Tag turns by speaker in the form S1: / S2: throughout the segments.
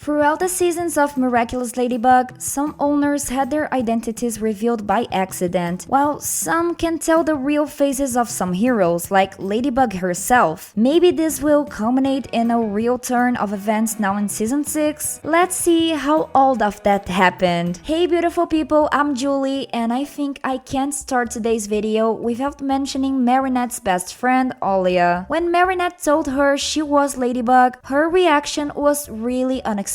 S1: Throughout the seasons of Miraculous Ladybug, some owners had their identities revealed by accident, while some can tell the real faces of some heroes, like Ladybug herself. Maybe this will culminate in a real turn of events now in Season 6? Let's see how all of that happened. Hey beautiful people, I'm Julie, and I think I can't start today's video without mentioning Marinette's best friend, Alya. When Marinette told her she was Ladybug, her reaction was really unexpected,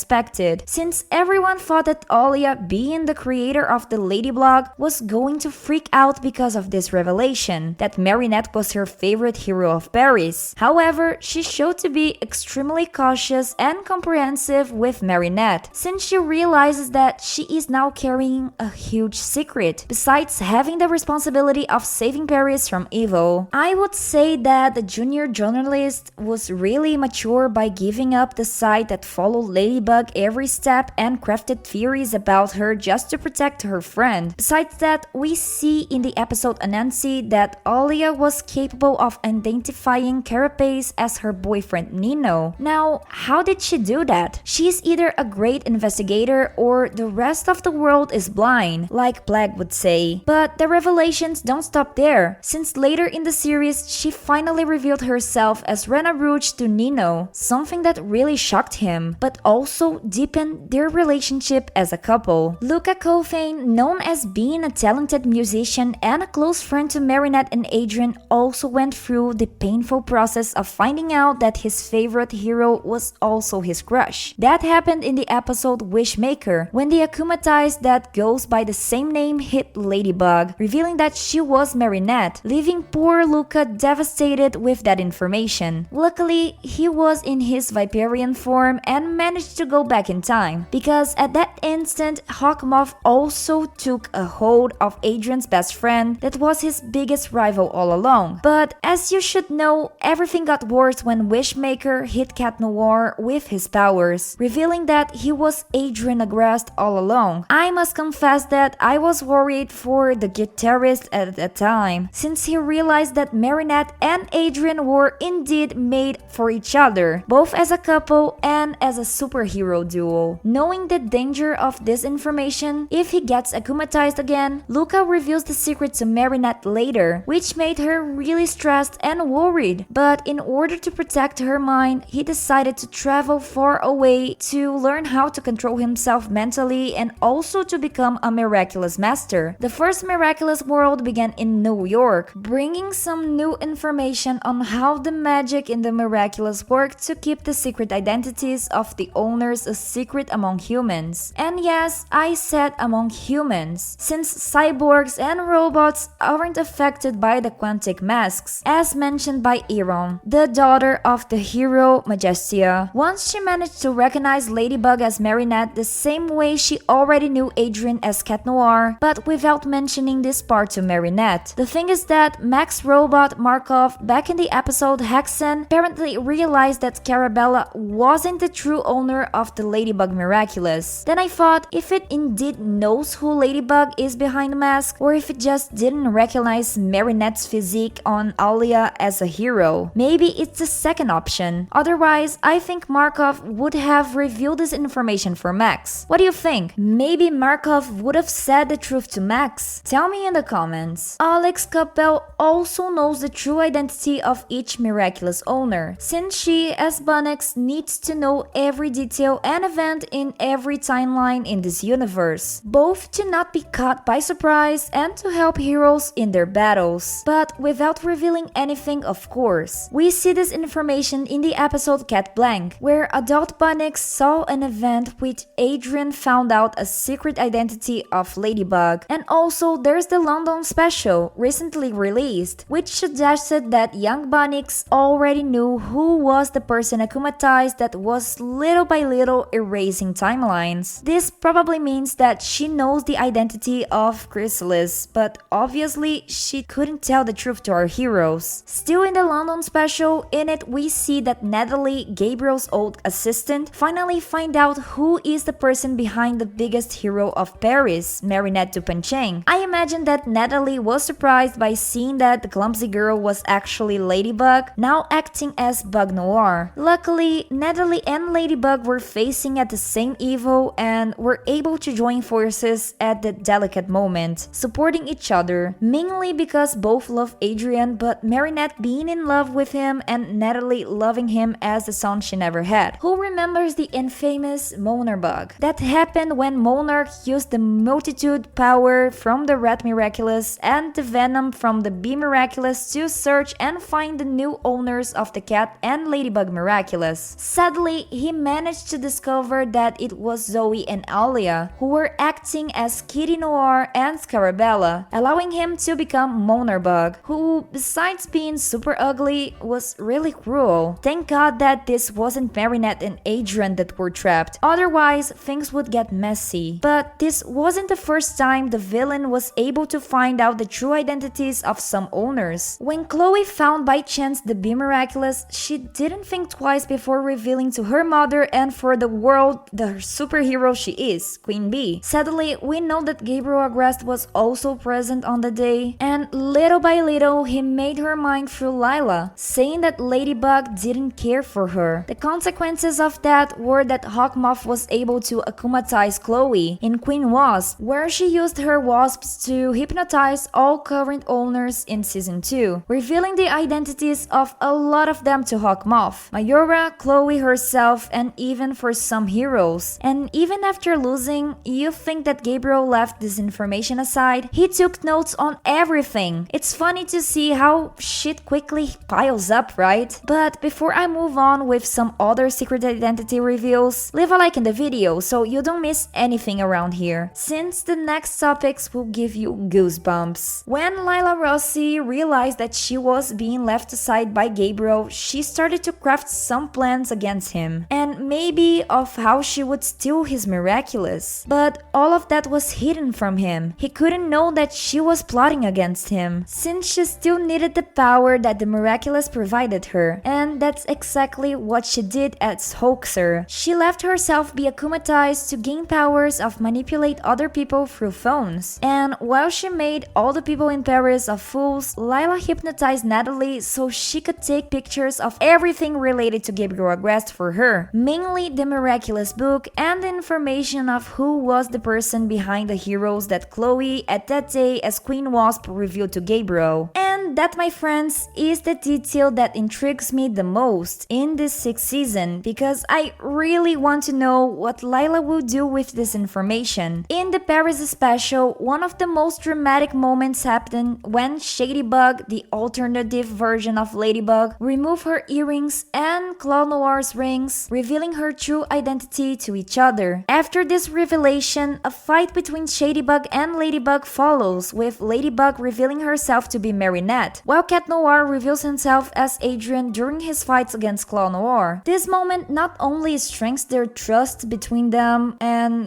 S1: since everyone thought that Alya, being the creator of the Ladybug, was going to freak out because of this revelation, that Marinette was her favorite hero of Paris. However, she showed to be extremely cautious and comprehensive with Marinette, since she realizes that she is now carrying a huge secret, besides having the responsibility of saving Paris from evil. I would say that the junior journalist was really mature by giving up the side that followed Ladybug every step and crafted theories about her just to protect her friend. Besides that, we see in the episode Anansi that Alya was capable of identifying Carapace as her boyfriend Nino. Now, how did she do that? She's either a great investigator or the rest of the world is blind, like Black would say. But the revelations don't stop there, since later in the series she finally revealed herself as Rena Rouge to Nino, something that really shocked him, but also deepened their relationship as a couple. Luka Couffaine, known as being a talented musician and a close friend to Marinette and Adrien, also went through the painful process of finding out that his favorite hero was also his crush. That happened in the episode Wishmaker, when the akumatized that goes by the same name hit Ladybug, revealing that she was Marinette, leaving poor Luka devastated with that information. Luckily, he was in his Viperion form and managed to go back in time, because at that instant Hawk Moth also took a hold of Adrien's best friend that was his biggest rival all along. But as you should know, everything got worse when Wishmaker hit Cat Noir with his powers, revealing that he was Adrien Agreste all along. I must confess that I was worried for the guitarist at the time, since he realized that Marinette and Adrien were indeed made for each other, both as a couple and as a superhero duo. Knowing the danger of this information, if he gets akumatized again, Luka reveals the secret to Marinette later, which made her really stressed and worried. But in order to protect her mind, he decided to travel far away to learn how to control himself mentally and also to become a miraculous master. The first miraculous world began in New York, bringing some new information on how the magic in the miraculous worked to keep the secret identities of the owners a secret among humans. And yes, I said among humans, since cyborgs and robots aren't affected by the quantic masks, as mentioned by Iron, the daughter of the hero Majestia. Once she managed to recognize Ladybug as Marinette the same way she already knew Adrien as Cat Noir, but without mentioning this part to Marinette. The thing is that Max robot Markov, back in the episode Hexen, apparently realized that Carabella wasn't the true owner of the Ladybug Miraculous. Then I thought if it indeed knows who Ladybug is behind the mask, or if it just didn't recognize Marinette's physique on Alya as a hero. Maybe it's the second option. Otherwise, I think Markov would have revealed this information for Max. What do you think? Maybe Markov would have said the truth to Max? Tell me in the comments. Alex Capel also knows the true identity of each miraculous owner, since she, as Bunnex, needs to know every detail and event in every timeline in this universe, both to not be caught by surprise and to help heroes in their battles. But without revealing anything, of course. We see this information in the episode Cat Blank, where adult Bunnex saw an event which Adrien found out a secret identity of Ladybug. And also there's the London special, recently released, which suggested that young Bunnex already knew who was the person akumatized that was little by little erasing timelines. This probably means that she knows the identity of Chrysalis, but obviously she couldn't tell the truth to our heroes. Still in the London special, in it we see that Natalie, Gabriel's old assistant, finally find out who is the person behind the biggest hero of Paris, Marinette Dupain-Cheng. I imagine that Natalie was surprised by seeing that the clumsy girl was actually Ladybug, now acting as Bug Noir. Luckily, Natalie and Ladybug were were facing at the same evil and were able to join forces at the delicate moment, supporting each other, mainly because both love Adrien, but Marinette being in love with him and Natalie loving him as the son she never had. Who remembers the infamous Monarch bug? That happened when Monarch used the multitude power from the Rat Miraculous and the venom from the Bee Miraculous to search and find the new owners of the Cat and Ladybug Miraculous. Sadly, he managed to discover that it was Zoé and Alya who were acting as Kitty Noir and Scarabella, allowing him to become Monarch bug, who, besides being super ugly, was really cruel. Thank God that this wasn't Marinette and Adrien that were trapped, otherwise things would get messy. But this wasn't the first time the villain was able to find out the true identities of some owners. When Chloe found by chance the Bee Miraculous, she didn't think twice before revealing to her mother and for the world the superhero she is, Queen Bee. Sadly, we know that Gabriel Agreste was also present on the day, and little by little he made her mind through Lila, saying that Ladybug didn't care for her. The consequences of that were that Hawk Moth was able to akumatize Chloe in Queen Wasp, where she used her wasps to hypnotize all current owners in Season 2, revealing the identities of a lot of them to Hawk Moth, Mayora, Chloe herself, and even for some heroes. And even after losing, you think that Gabriel left this information aside? He took notes on everything. It's funny to see how shit quickly piles up, right? But before I move on with some other secret identity reveals, leave a like in the video so you don't miss anything around here, since the next topics will give you goosebumps. When Lila Rossi realized that she was being left aside by Gabriel, she started to craft some plans against him, and maybe of how she would steal his Miraculous. But all of that was hidden from him. He couldn't know that she was plotting against him, since she still needed the power that the Miraculous provided her, and that's exactly what she did as Hoaxer. She left herself be akumatized to gain powers of manipulate other people through phones, and while she made all the people in Paris of fools, Lila hypnotized Natalie so she could take pictures of everything related to Gabriel Agreste for her, mainly the Miraculous book and the information of who was the person behind the heroes that Chloe at that day as Queen Wasp revealed to Gabriel. And that, my friends, is the detail that intrigues me the most in this 6th season, because I really want to know what Lila will do with this information. In the Paris special, one of the most dramatic moments happened when Shadybug, the alternative version of Ladybug, removed her earrings and Claw Noir's rings, revealing her true identity to each other. After this revelation, a fight between Shadybug and Ladybug follows, with Ladybug revealing herself to be Marinette, while Cat Noir reveals himself as Adrien during his fights against Claw Noir. This moment not only strengthens their trust between them,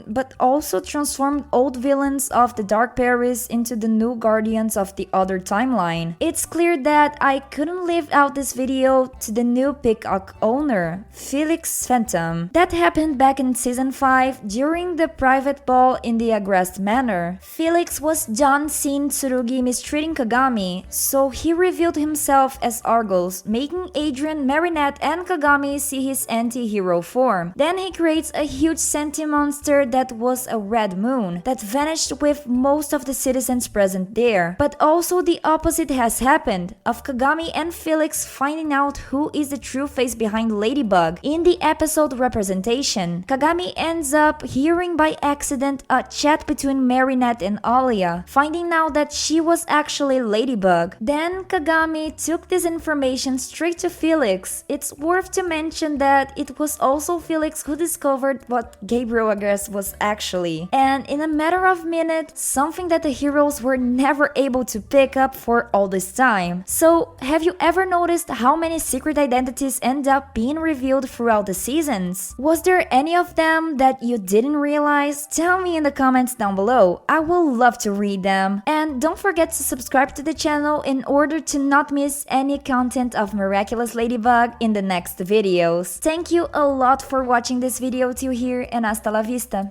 S1: but also transformed old villains of the Dark Paris into the new guardians of the other timeline. It's clear that I couldn't leave out this video to the new peacock owner, Felix Phantom. That happened back in Season 5 during the private ball in the Agreste Manor. Felix was done seeing Tsurugi mistreating Kagami, so he revealed himself as Argos, making Adrien, Marinette, and Kagami see his anti-hero form. Then he creates a huge sentient monster that was a red moon, that vanished with most of the citizens present there. But also the opposite has happened, of Kagami and Felix finding out who is the true face behind Ladybug. In the episode representation, Kagami ends up hearing by accident a chat between Marinette and Alya, finding out that she was actually Ladybug. Then Kagami took this information straight to Felix. It's worth to mention that it was also Felix who discovered what Gabriel Agreste was actually, and in a matter of minutes, something that the heroes were never able to pick up for all this time. So, have you ever noticed how many secret identities end up being revealed throughout the seasons? Was there any of them that you didn't realize? Tell me in the comments down below. I will love to read them. And don't forget to subscribe to the channel in order to not miss any content of Miraculous Ladybug in the next videos. Thank you a lot for watching this video till here, and hasta la vista!